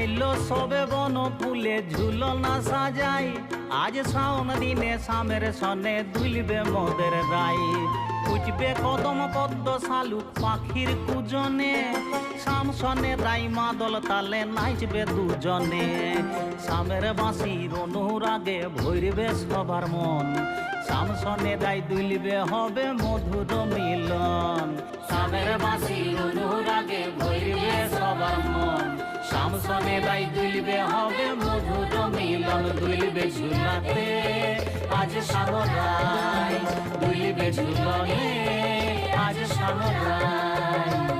আইলো সবে বন ফুলে ঝুলনা সাজাই, আজ শাওন দিনে শামের সনে দুলবে মোদের রাই। উঠবে কদম পদ্ম শালুক পাখির কুজনে, শাম সনে রাই মাদল তালে নাচবে দুজনে। শামের বাঁশির অনুরাগে ভরবে সবার মন, শাম সনে রাই দুলবে হবে মধুর মিলন। শামের বাঁশির অনুরাগে ভরবে সবার মন, শাম সনে রাই দুলবে হবে মধুর মিলন। দুলবে ঝুলাতে আজ শামরাই, দুলবে ঝুলনে আজ শামরাই।